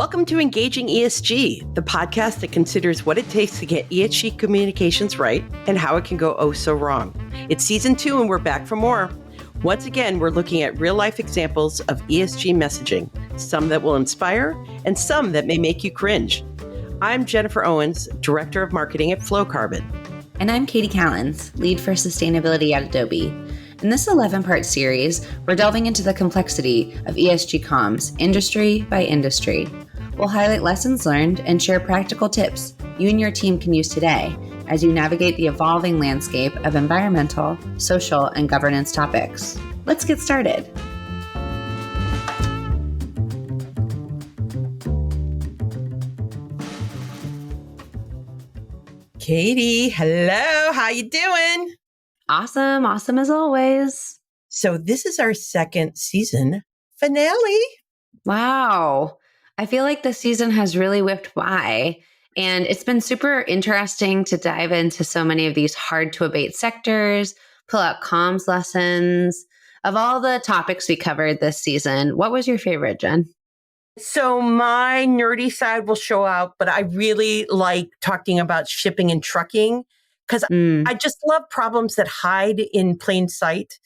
Welcome to Engaging ESG, the podcast that considers what it takes to get ESG communications right and how it can go oh so wrong. It's season 2 and we're back for more. Once again, we're looking at real-life examples of ESG messaging, some that will inspire and some that may make you cringe. I'm Jennifer Owens, Director of Marketing at Flowcarbon. And I'm Katie Callens, Lead for Sustainability at Adobe. In this 11-part series, we're delving into the complexity of ESG comms, industry by industry. We'll highlight lessons learned and share practical tips you and your team can use today as you navigate the evolving landscape of environmental, social, and governance topics. Let's get started. Katie, hello. How you doing? Awesome as always. So this is our second season finale. Wow. I feel like the season has really whipped by, and it's been super interesting to dive into so many of these hard to abate sectors, pull out comms lessons. Of all the topics we covered this season, what was your favorite, Jen? So my nerdy side will show out, but I really like talking about shipping and trucking because I just love problems that hide in plain sight.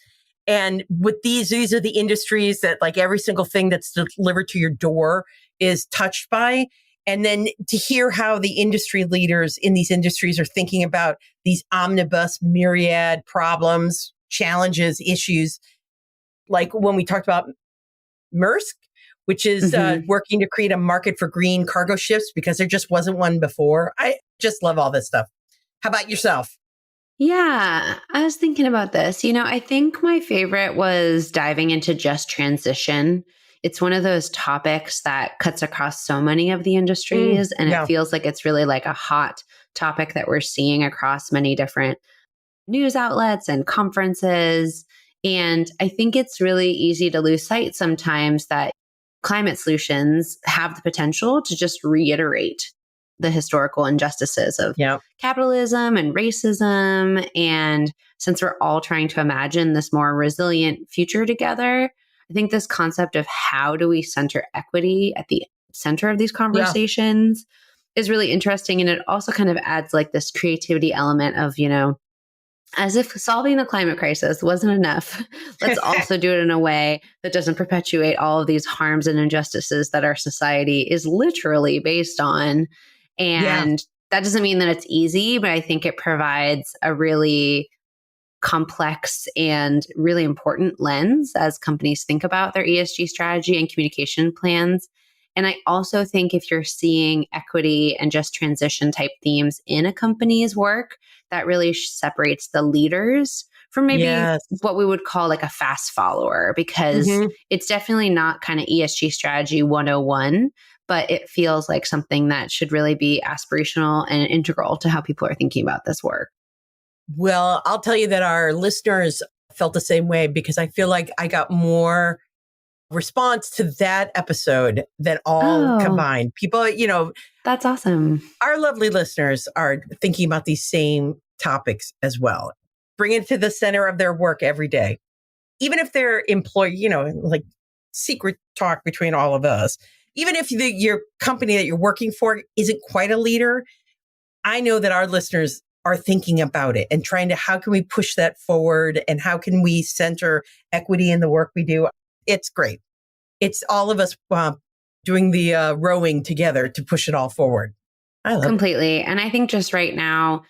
And with these are the industries that like every single thing that's delivered to your door is touched by. And then to hear how the industry leaders in these industries are thinking about these omnibus myriad problems, challenges, issues, like when we talked about Maersk, which is working to create a market for green cargo ships because there just wasn't one before. I just love all this stuff. How about yourself? Yeah, I was thinking about this. I think my favorite was diving into just transition. It's one of those topics that cuts across so many of the industries, and it feels like it's really like a hot topic that we're seeing across many different news outlets and conferences. And I think it's really easy to lose sight sometimes that climate solutions have the potential to just reiterate the historical injustices of capitalism and racism. And since we're all trying to imagine this more resilient future together, I think this concept of how do we center equity at the center of these conversations is really interesting. And it also kind of adds like this creativity element of, as if solving the climate crisis wasn't enough, let's also do it in a way that doesn't perpetuate all of these harms and injustices that our society is literally based on. And that doesn't mean that it's easy, but I think it provides a really complex and really important lens as companies think about their ESG strategy and communication plans. And I also think if you're seeing equity and just transition type themes in a company's work, that really separates the leaders from maybe what we would call like a fast follower, because it's definitely not kind of ESG strategy 101, but it feels like something that should really be aspirational and integral to how people are thinking about this work. Well, I'll tell you that our listeners felt the same way because I feel like I got more response to that episode than all combined. People, that's awesome. Our lovely listeners are thinking about these same topics as well. Bring it to the center of their work every day. Even if they're employee, like secret talk between all of us. Even if your company that you're working for isn't quite a leader, I know that our listeners are thinking about it and trying to, how can we push that forward and how can we center equity in the work we do? It's great. It's all of us doing the rowing together to push it all forward. I love completely. It. And I think just right now,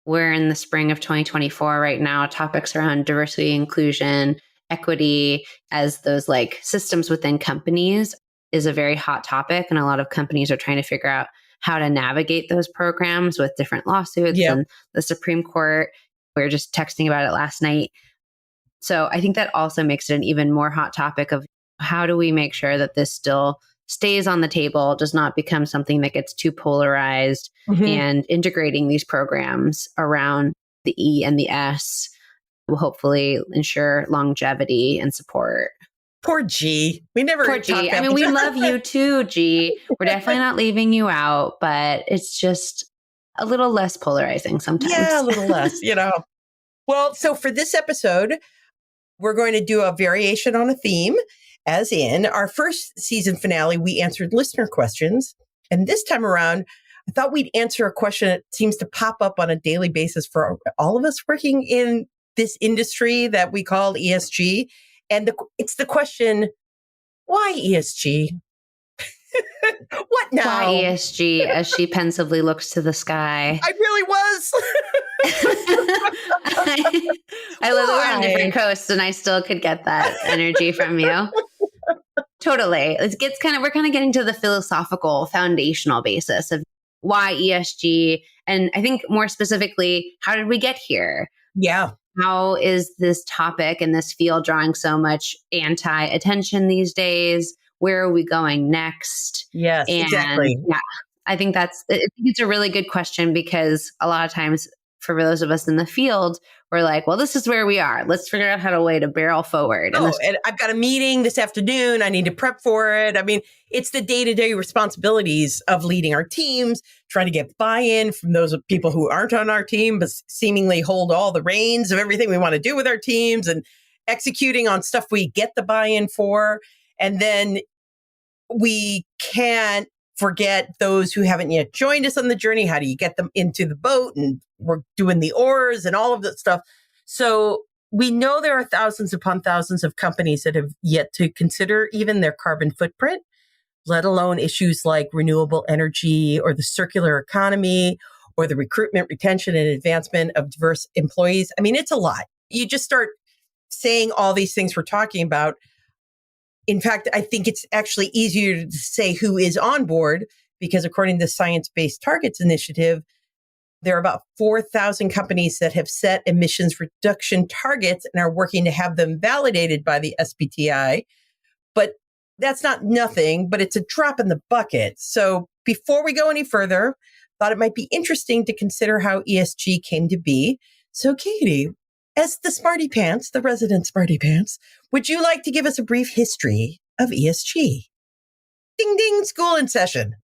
we're in the spring of 2024 right now, topics around diversity, inclusion, equity as those like systems within companies is a very hot topic. And a lot of companies are trying to figure out how to navigate those programs with different lawsuits and the Supreme Court. We were just texting about it last night. So I think that also makes it an even more hot topic of how do we make sure that this still stays on the table, does not become something that gets too polarized, and integrating these programs around the E and the S will hopefully ensure longevity and support. Poor G. We never Poor G. I mean, we love you too, G. We're definitely not leaving you out, but it's just a little less polarizing sometimes. Yeah, a little less, Well, so for this episode, we're going to do a variation on a theme. as in our first season finale, we answered listener questions. And this time around, I thought we'd answer a question that seems to pop up on a daily basis for all of us working in this industry that we call ESG. And it's the question, why ESG? What now? Why ESG, as she pensively looks to the sky. I really was. I live on different coasts and I still could get that energy from you. Totally. We're kind of getting to the philosophical foundational basis of why ESG. And I think more specifically, how did we get here? Yeah. How is this topic and this field drawing so much anti-attention these days? Where are we going next? Yes, exactly. Yeah, I think it's a really good question because a lot of times for those of us in the field, we're like, well, this is where we are. Let's figure out how to barrel forward. And I've got a meeting this afternoon. I need to prep for it. I mean, it's the day-to-day responsibilities of leading our teams, trying to get buy-in from those people who aren't on our team, but seemingly hold all the reins of everything we want to do with our teams and executing on stuff we get the buy-in for. And then we can't forget those who haven't yet joined us on the journey. How do you get them into the boat? And we're doing the oars and all of that stuff. So we know there are thousands upon thousands of companies that have yet to consider even their carbon footprint, let alone issues like renewable energy or the circular economy or the recruitment, retention, and advancement of diverse employees. I mean, it's a lot. You just start saying all these things we're talking about. In fact, I think it's actually easier to say who is on board because according to the Science Based Targets Initiative, there are about 4,000 companies that have set emissions reduction targets and are working to have them validated by the SBTi. But that's not nothing, but it's a drop in the bucket. So before we go any further, thought it might be interesting to consider how ESG came to be. So Katie, as the smarty pants, the resident smarty pants, would you like to give us a brief history of ESG? Ding, ding, school in session.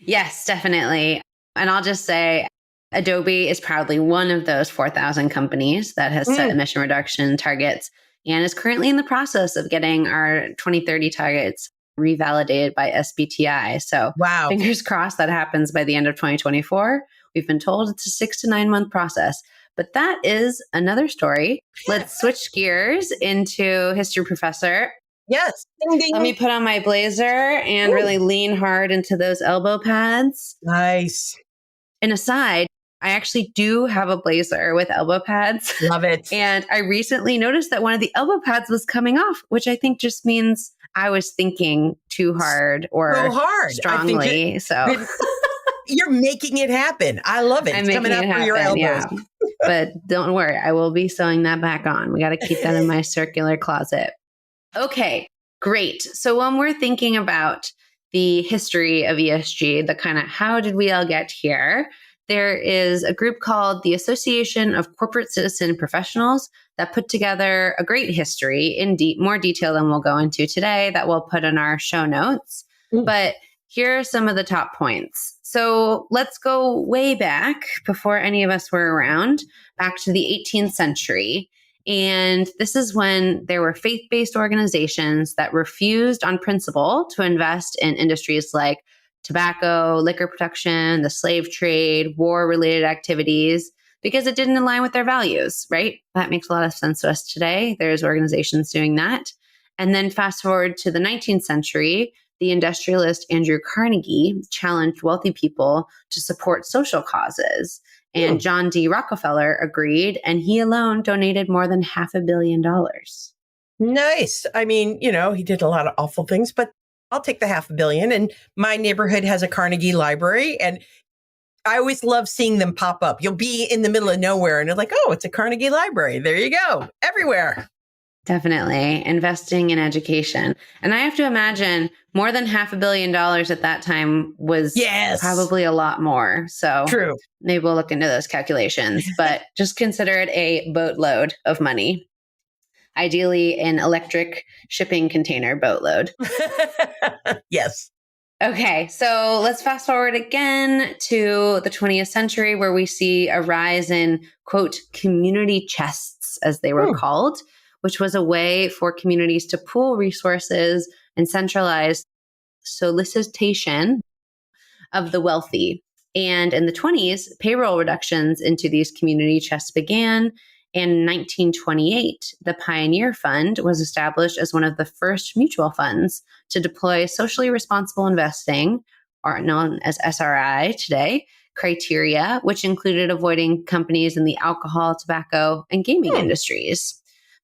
Yes, definitely. And I'll just say Adobe is proudly one of those 4,000 companies that has set emission reduction targets and is currently in the process of getting our 2030 targets revalidated by SBTi. So fingers crossed that happens by the end of 2024. We've been told it's a 6 to 9 month process. But that is another story. Let's switch gears into history professor. Yes. Ding, ding. Let me put on my blazer and really lean hard into those elbow pads. Nice. And aside, I actually do have a blazer with elbow pads. Love it. And I recently noticed that one of the elbow pads was coming off, which I think just means I was thinking too hard or strongly. So you're making it happen. I love it. It's coming out through your elbows. Yeah. But don't worry, I will be sewing that back on. We got to keep that in my circular closet. Okay, great. So when we're thinking about the history of ESG, the kind of how did we all get here, there is a group called the Association of Corporate Citizen Professionals that put together a great history in more detail than we'll go into today that we'll put in our show notes. But here are some of the top points. So let's go way back before any of us were around, back to the 18th century. And this is when there were faith-based organizations that refused on principle to invest in industries like tobacco, liquor production, the slave trade, war-related activities, because it didn't align with their values, right? That makes a lot of sense to us today. There's organizations doing that. And then fast forward to the 19th century, the industrialist Andrew Carnegie challenged wealthy people to support social causes. And John D. Rockefeller agreed, and he alone donated more than $500 million. Nice. I mean, he did a lot of awful things, but I'll take the $500 million. And my neighborhood has a Carnegie library, and I always love seeing them pop up. You'll be in the middle of nowhere, and you're like, oh, it's a Carnegie library. There you go. Everywhere. Definitely. Investing in education. And I have to imagine more than $500 million at that time was probably a lot more. So true. Maybe we'll look into those calculations, but just consider it a boatload of money. Ideally an electric shipping container boatload. Yes. Okay, so let's fast forward again to the 20th century where we see a rise in, quote, community chests, as they were called, which was a way for communities to pool resources and centralize solicitation of the wealthy. And in the 20s, payroll reductions into these community chests began. And in 1928, the Pioneer Fund was established as one of the first mutual funds to deploy socially responsible investing, or known as SRI today, criteria, which included avoiding companies in the alcohol, tobacco, and gaming industries.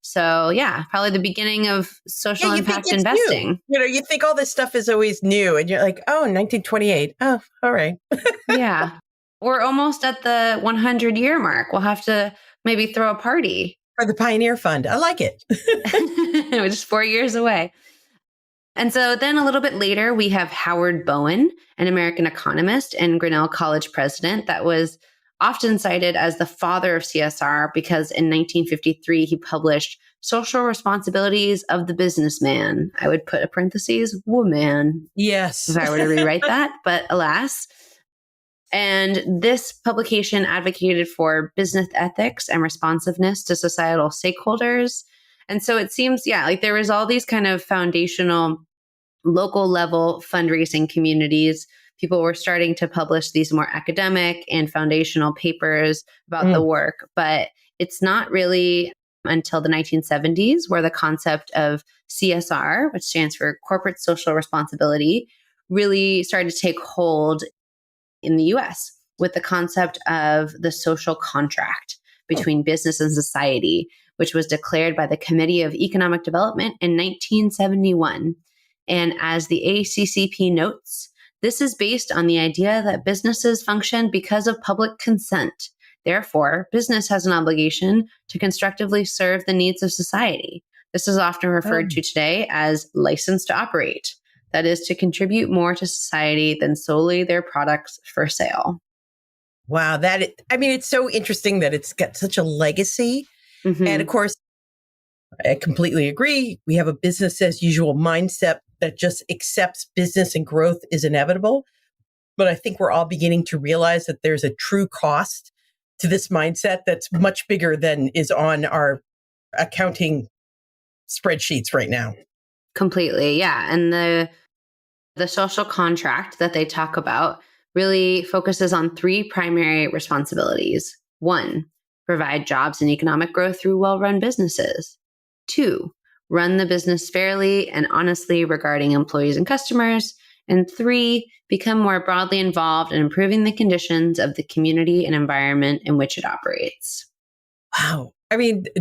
So yeah, probably the beginning of social impact investing. New. You think all this stuff is always new and you're like, oh, 1928. Oh, all right. Yeah. We're almost at the 100-year mark. We'll have to maybe throw a party. For the Pioneer Fund. I like it. We're just 4 years away. And so then a little bit later, we have Howard Bowen, an American economist and Grinnell College president that was often cited as the father of CSR because in 1953, he published Social Responsibilities of the Businessman. I would put a parentheses, woman. Yes. If I were to rewrite that, but alas. And this publication advocated for business ethics and responsiveness to societal stakeholders. And so it seems, like there was all these kind of foundational local level fundraising communities. People were starting to publish these more academic and foundational papers about the work, but it's not really until the 1970s where the concept of CSR, which stands for corporate social responsibility, really started to take hold in the US with the concept of the social contract between business and society, which was declared by the Committee of Economic Development in 1971. And as the ACCP notes, this is based on the idea that businesses function because of public consent. Therefore, business has an obligation to constructively serve the needs of society. This is often referred to today as license to operate. That is to contribute more to society than solely their products for sale. Wow. It's so interesting that it's got such a legacy. Mm-hmm. And of course, I completely agree. We have a business as usual mindset that just accepts business and growth is inevitable. But I think we're all beginning to realize that there's a true cost to this mindset that's much bigger than is on our accounting spreadsheets right now. Completely. Yeah. And the social contract that they talk about really focuses on three primary responsibilities. 1, provide jobs and economic growth through well-run businesses. 2, run the business fairly and honestly regarding employees and customers. And 3, become more broadly involved in improving the conditions of the community and environment in which it operates. Wow.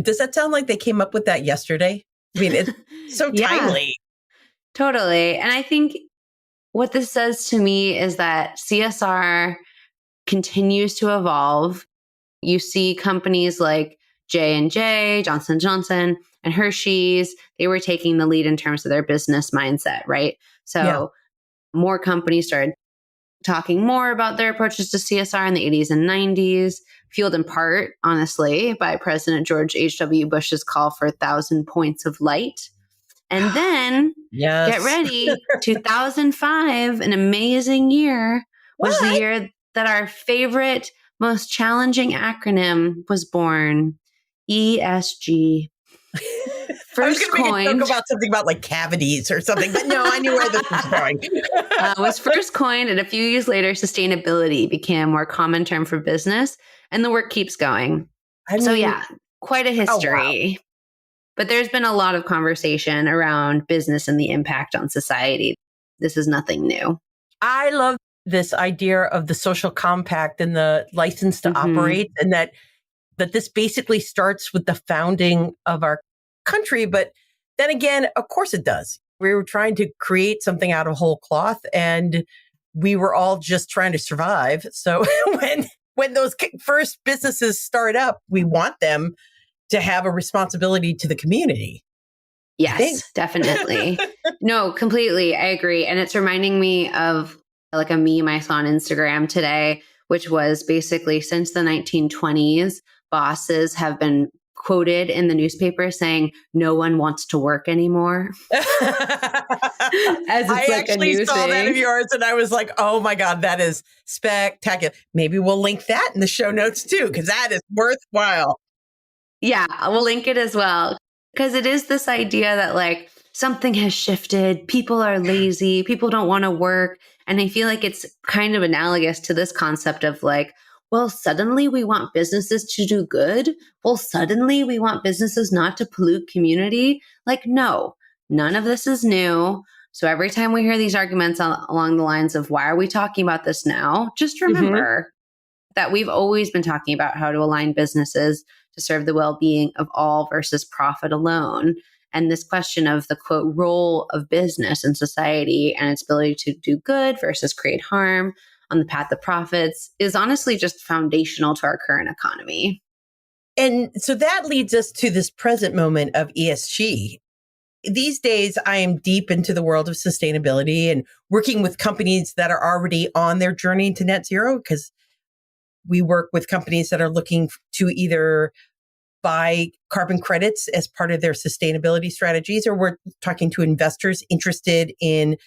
Does that sound like they came up with that yesterday? It's so timely. Totally. And I think what this says to me is that CSR continues to evolve. You see companies like J&J, Johnson & Johnson, and Hershey's, they were taking the lead in terms of their business mindset, right? So more companies started talking more about their approaches to CSR in the 80s and 90s, fueled in part, honestly, by President George H.W. Bush's call for 1,000 points of light. And then, get ready, 2005, an amazing year, was the year that our favorite, most challenging acronym was born, ESG. First coined. I was going to make a joke about something about like cavities or something, but no, I knew where this was going. Was first coined, and a few years later, sustainability became a more common term for business, and the work keeps going. Quite a history. Wow. But there's been a lot of conversation around business and the impact on society. This is nothing new. I love this idea of the social compact and the license to operate, and that this basically starts with the founding of our country. But then again, of course it does. We were trying to create something out of whole cloth, and we were all just trying to survive. So when those first businesses start up, we want them to have a responsibility to the community. Yes, definitely. No, completely. I agree. And it's reminding me of like a meme I saw on Instagram today, which was basically since the 1920s, bosses have been quoted in the newspaper saying, no one wants to work anymore. As it's I like actually a new saw thing. that of yours and I was like, oh my God, that is spectacular. Maybe we'll link that in the show notes too, because that is worthwhile. Yeah, we'll link it as well. Because it is this idea that like something has shifted, people are lazy, people don't want to work. And I feel like it's kind of analogous to this concept of like, well, suddenly we want businesses to do good. Well, suddenly we want businesses not to pollute community. Like, no, none of this is new. So every time we hear these arguments along the lines of why are we talking about this now? Just remember that we've always been talking about how to align businesses to serve the well-being of all versus profit alone. And this question of the quote role of business in society and its ability to do good versus create harm on the path of profits is honestly just foundational to our current economy. And so that leads us to this present moment of ESG. These days, I am deep into the world of sustainability and working with companies that are already on their journey to net zero, because we work with companies that are looking to either buy carbon credits as part of their sustainability strategies, or we're talking to investors interested in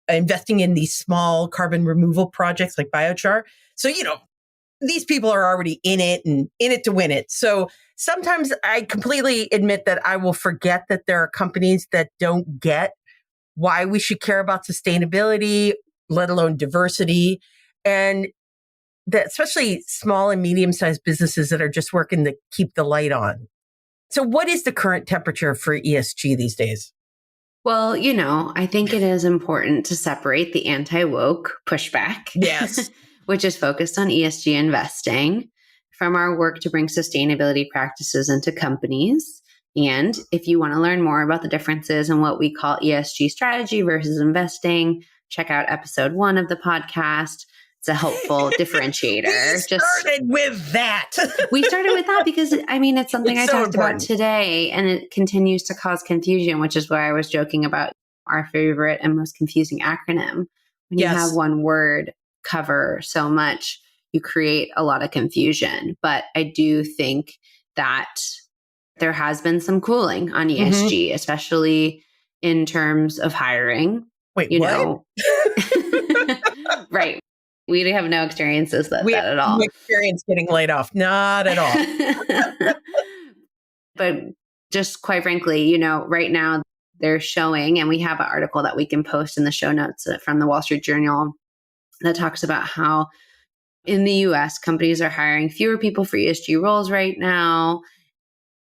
investing in these small carbon removal projects like biochar. So, these people are already in it and in it to win it. So sometimes I completely admit that I will forget that there are companies that don't get why we should care about sustainability, let alone diversity. And that especially small and medium-sized businesses that are just working to keep the light on. So what is the current temperature for ESG these days? Well, I think it is important to separate the anti-woke pushback, Yes, which is focused on ESG investing, from our work to bring sustainability practices into companies. And if you want to learn more about the differences in what we call ESG strategy versus investing, check out episode 1 of the podcast. It's a helpful differentiator. We started with that because, it's something I talked about today, and it continues to cause confusion, which is why I was joking about our favorite and most confusing acronym. When you have one word cover so much, you create a lot of confusion. But I do think that there has been some cooling on ESG, especially in terms of hiring. Wait, what? Right. We have no experiences with that at all. No experience getting laid off. Not at all. But just quite frankly, right now they're showing, and we have an article that we can post in the show notes from the Wall Street Journal that talks about how in the US, companies are hiring fewer people for ESG roles right now.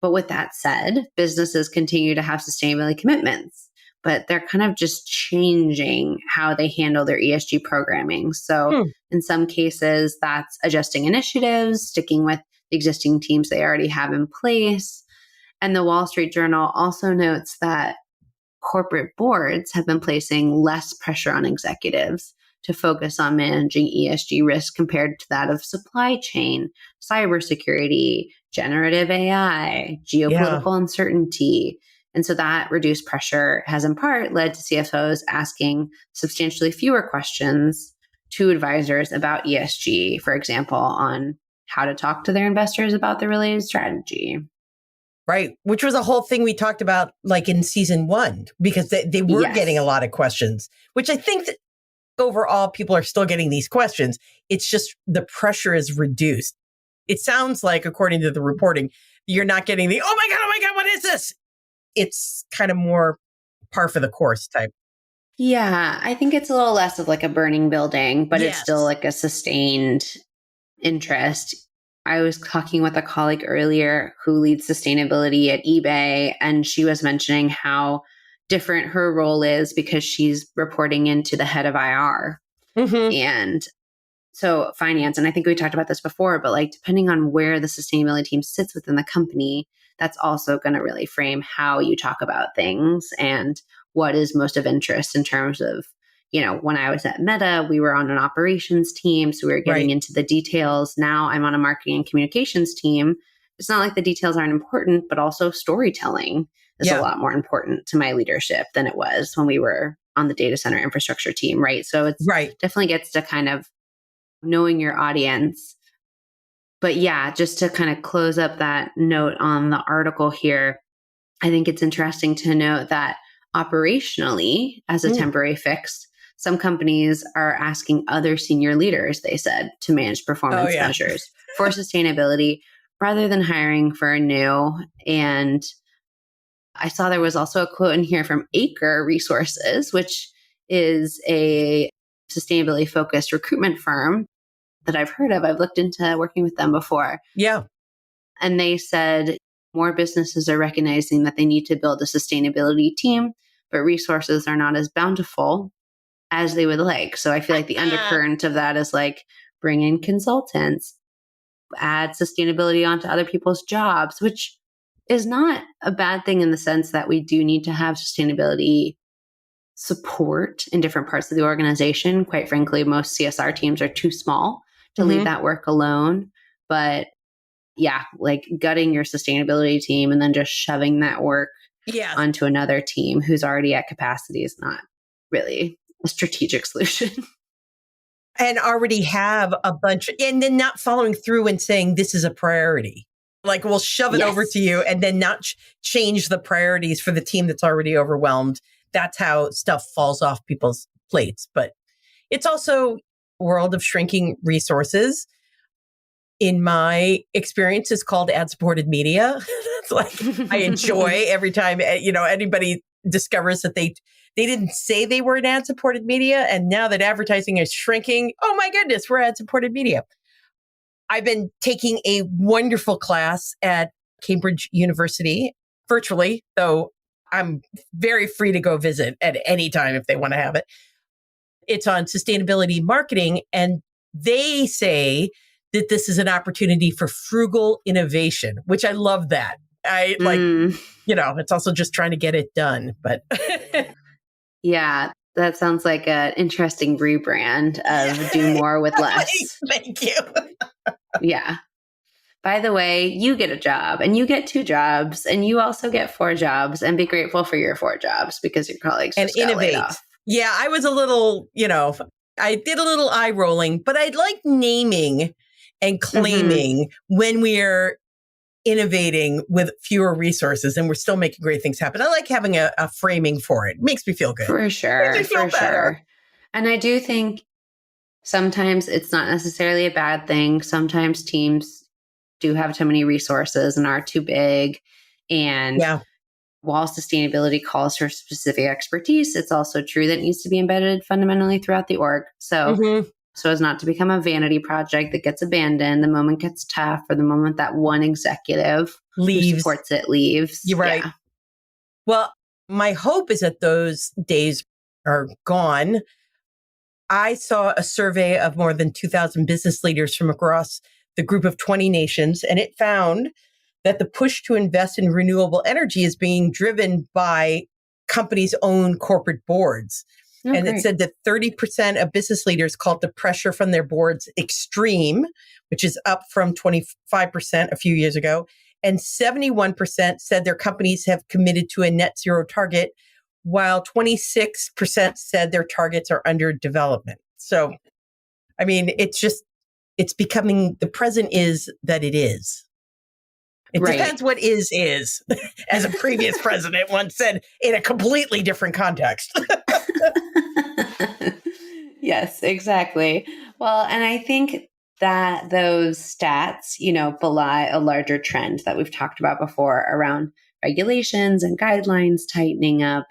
But with that said, businesses continue to have sustainability commitments, but they're kind of just changing how they handle their ESG programming. So in some cases, that's adjusting initiatives, sticking with the existing teams they already have in place. And the Wall Street Journal also notes that corporate boards have been placing less pressure on executives to focus on managing ESG risk compared to that of supply chain, cybersecurity, generative AI, geopolitical uncertainty. And so that reduced pressure has in part led to CFOs asking substantially fewer questions to advisors about ESG, for example, on how to talk to their investors about the related strategy. Right. Which was a whole thing we talked about like in season 1, because they were getting a lot of questions, which I think that overall people are still getting these questions. It's just the pressure is reduced. It sounds like, according to the reporting, you're not getting the, oh my God, what is this? It's kind of more par for the course type. Yeah, I think it's a little less of like a burning building, but it's still like a sustained interest. I was talking with a colleague earlier who leads sustainability at eBay, and she was mentioning how different her role is because she's reporting into the head of IR. And so finance, and I think we talked about this before, but like depending on where the sustainability team sits within the company, that's also going to really frame how you talk about things and what is most of interest in terms of, when I was at Meta, we were on an operations team, so we were getting into the details. Now I'm on a marketing and communications team. It's not like the details aren't important, but also storytelling is a lot more important to my leadership than it was when we were on the data center infrastructure team, right? So it's definitely gets to kind of knowing your audience. But yeah, just to kind of close up that note on the article here, I think it's interesting to note that operationally, as a temporary fix, some companies are asking other senior leaders, they said, to manage performance measures for sustainability rather than hiring for a new. And I saw there was also a quote in here from Acre Resources, which is a sustainability focused recruitment firm that I've heard of. I've looked into working with them before. Yeah. And they said more businesses are recognizing that they need to build a sustainability team, but resources are not as bountiful as they would like. So I feel like the undercurrent of that is like bring in consultants, add sustainability onto other people's jobs, which is not a bad thing in the sense that we do need to have sustainability support in different parts of the organization. Quite frankly, most CSR teams are too small to leave that work alone. But yeah, like gutting your sustainability team and then just shoving that work onto another team who's already at capacity is not really a strategic solution. And already have a bunch, and then not following through and saying this is a priority. Like we'll shove it over to you and then not change the priorities for the team that's already overwhelmed. That's how stuff falls off people's plates. But it's also a world of shrinking resources. In my experience, it's called ad-supported media. It's like I enjoy every time, anybody discovers that they didn't say they were an ad-supported media. And now that advertising is shrinking, oh my goodness, we're ad-supported media. I've been taking a wonderful class at Cambridge University virtually, though I'm very free to go visit at any time if they want to have it. It's on sustainability marketing, and they say that this is an opportunity for frugal innovation, which I love that. I it's also just trying to get it done. But yeah, that sounds like an interesting rebrand of do more with less. Thank you. Yeah. By the way, you get a job and you get 2 jobs and you also get 4 jobs, and be grateful for your 4 jobs because your colleagues just got laid off. Yeah, I was a little, I did a little eye rolling, but I like naming and claiming when we're innovating with fewer resources and we're still making great things happen. I like having a framing for it. It makes me feel good. For sure. Makes me feel better. Sure. And I do think sometimes it's not necessarily a bad thing. Sometimes teams do have too many resources and are too big. And while sustainability calls for specific expertise, it's also true that it needs to be embedded fundamentally throughout the org. So as not to become a vanity project that gets abandoned the moment gets tough, or the moment that one executive who supports it leaves. You're right. Yeah. Well, my hope is that those days are gone. I saw a survey of more than 2,000 business leaders from across the group of 20 nations, and it found that the push to invest in renewable energy is being driven by companies' own corporate boards. Oh, and great. It said that 30% of business leaders called the pressure from their boards extreme, which is up from 25% a few years ago. And 71% said their companies have committed to a net zero target, while 26% said their targets are under development. So, I mean, it's becoming, the present is that it is. It depends what is, as a previous president once said in a completely different context. Yes, exactly. Well, and I think that those stats, belie a larger trend that we've talked about before around regulations and guidelines tightening up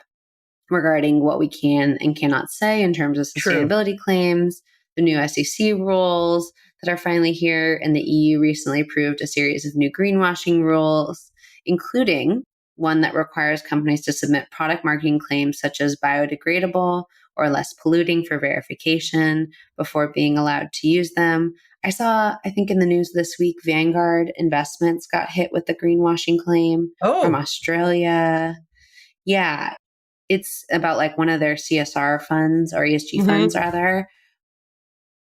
regarding what we can and cannot say in terms of sustainability claims, the new SEC rules that are finally here, and the EU recently approved a series of new greenwashing rules, including one that requires companies to submit product marketing claims such as biodegradable or less polluting for verification before being allowed to use them. I saw, I think in the news this week, Vangard Investments got hit with the greenwashing claim from Australia. Yeah, it's about like one of their CSR funds or ESG funds rather.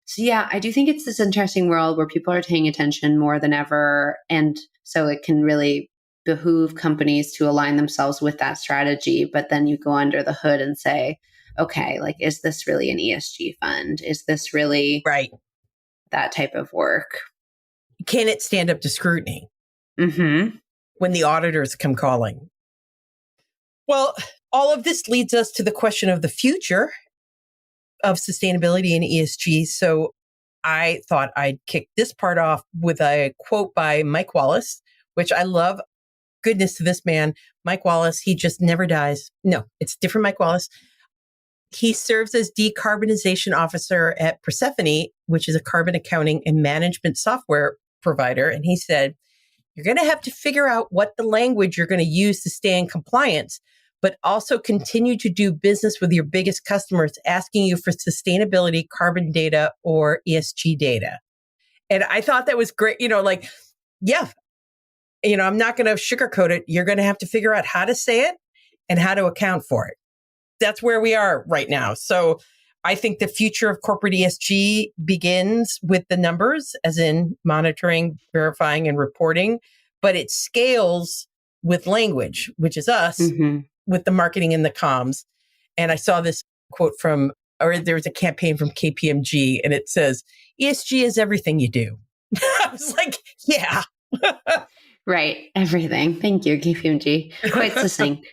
So yeah, I do think it's this interesting world where people are paying attention more than ever. And so it can really behoove companies to align themselves with that strategy. But then you go under the hood and say, okay, like, is this really an ESG fund? Is this really that type of work? Can it stand up to scrutiny when the auditors come calling? Well, all of this leads us to the question of the future of sustainability and ESG. So I thought I'd kick this part off with a quote by Mike Wallace, which I love. Goodness to this man. Mike Wallace, he just never dies. No, it's different Mike Wallace. He serves as decarbonization officer at Persefoni, which is a carbon accounting and management software provider. And he said, you're going to have to figure out what the language you're going to use to stay in compliance, but also continue to do business with your biggest customers asking you for sustainability, carbon data, or ESG data. And I thought that was great. Yeah, I'm not going to sugarcoat it. You're going to have to figure out how to say it and how to account for it. That's where we are right now. So I think the future of corporate ESG begins with the numbers, as in monitoring, verifying, and reporting, but it scales with language, which is us, with the marketing and the comms. And I saw this quote there was a campaign from KPMG, and it says, ESG is everything you do. I was like, yeah. Right. Everything. Thank you, KPMG. Quite succinct.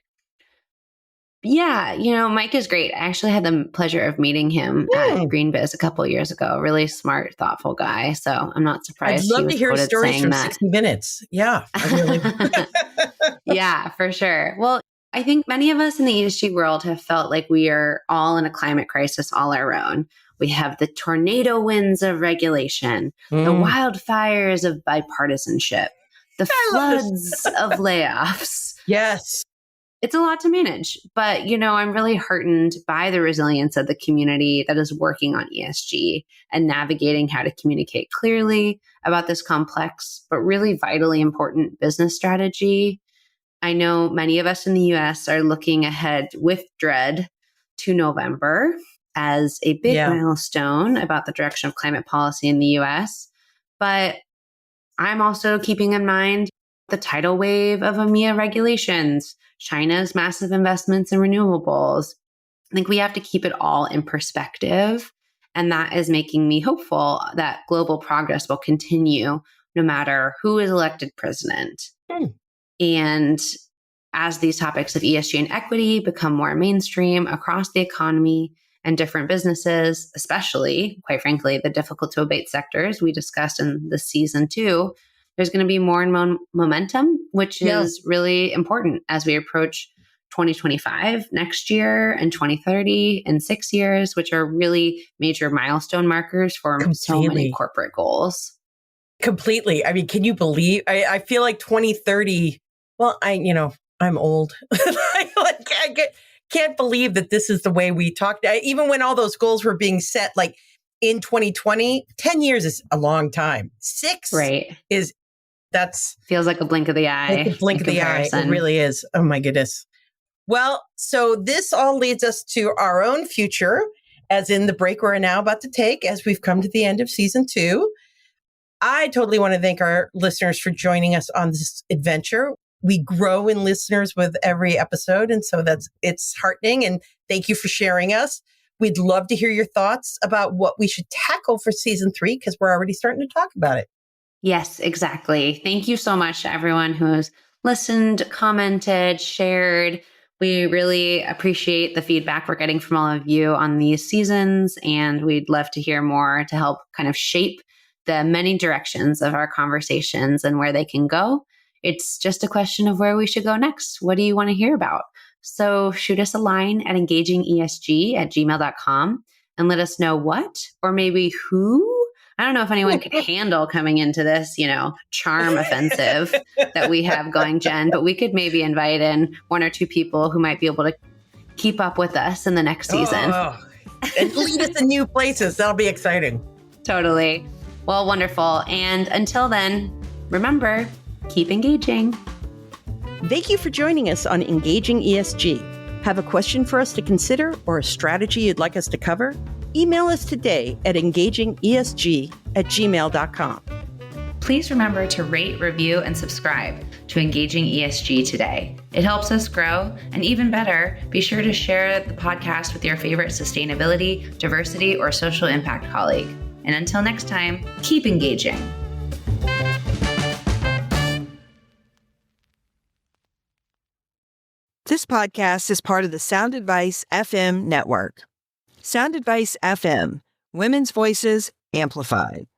Yeah, Mike is great. I actually had the pleasure of meeting him at GreenBiz a couple of years ago. Really smart, thoughtful guy. So I'm not surprised. I'd love to hear stories from 60 Minutes. Yeah. Yeah, for sure. Well, I think many of us in the ESG world have felt like we are all in a climate crisis all our own. We have the tornado winds of regulation, the wildfires of bipartisanship, the floods of layoffs. Yes. It's a lot to manage, but, I'm really heartened by the resilience of the community that is working on ESG and navigating how to communicate clearly about this complex, but really vitally important business strategy. I know many of us in the US are looking ahead with dread to November as a big milestone about the direction of climate policy in the US. But I'm also keeping in mind the tidal wave of EMEA regulations, China's massive investments in renewables. I think we have to keep it all in perspective. And that is making me hopeful that global progress will continue no matter who is elected president. And as these topics of ESG and equity become more mainstream across the economy and different businesses, especially, quite frankly, the difficult to abate sectors we discussed in this season 2, there's going to be more and momentum, which is really important as we approach 2025 next year and 2030 in 6 years, which are really major milestone markers for so many corporate goals. Completely. I mean, can you believe? I feel like 2030. Well, I'm old. I can't believe that this is the way we talked. Even when all those goals were being set, like in 2020, 10 years is a long time. 6 feels like a blink of the eye. Like a blink of the eye. It really is. Oh my goodness. Well, so this all leads us to our own future, as in the break we're now about to take as we've come to the end of season 2. I totally want to thank our listeners for joining us on this adventure. We grow in listeners with every episode. And so it's heartening. And thank you for sharing us. We'd love to hear your thoughts about what we should tackle for season 3, because we're already starting to talk about it. Yes, exactly. Thank you so much to everyone who's listened, commented, shared. We really appreciate the feedback we're getting from all of you on these seasons, and we'd love to hear more to help kind of shape the many directions of our conversations and where they can go. It's just a question of where we should go next. What do you want to hear about? So shoot us a line at engagingesg@gmail.com and let us know what, or maybe who. I don't know if anyone could handle coming into this, charm offensive that we have going, Jen, but we could maybe invite in 1 or 2 people who might be able to keep up with us in the next season. And lead us to new places. That'll be exciting. Totally. Well, wonderful. And until then, remember, keep engaging. Thank you for joining us on Engaging ESG. Have a question for us to consider or a strategy you'd like us to cover? Email us today at engagingesg@gmail.com. Please remember to rate, review, and subscribe to Engaging ESG today. It helps us grow, and even better, be sure to share the podcast with your favorite sustainability, diversity, or social impact colleague. And until next time, keep engaging. This podcast is part of the Sound Advice FM network. Sound Advice FM, women's voices amplified.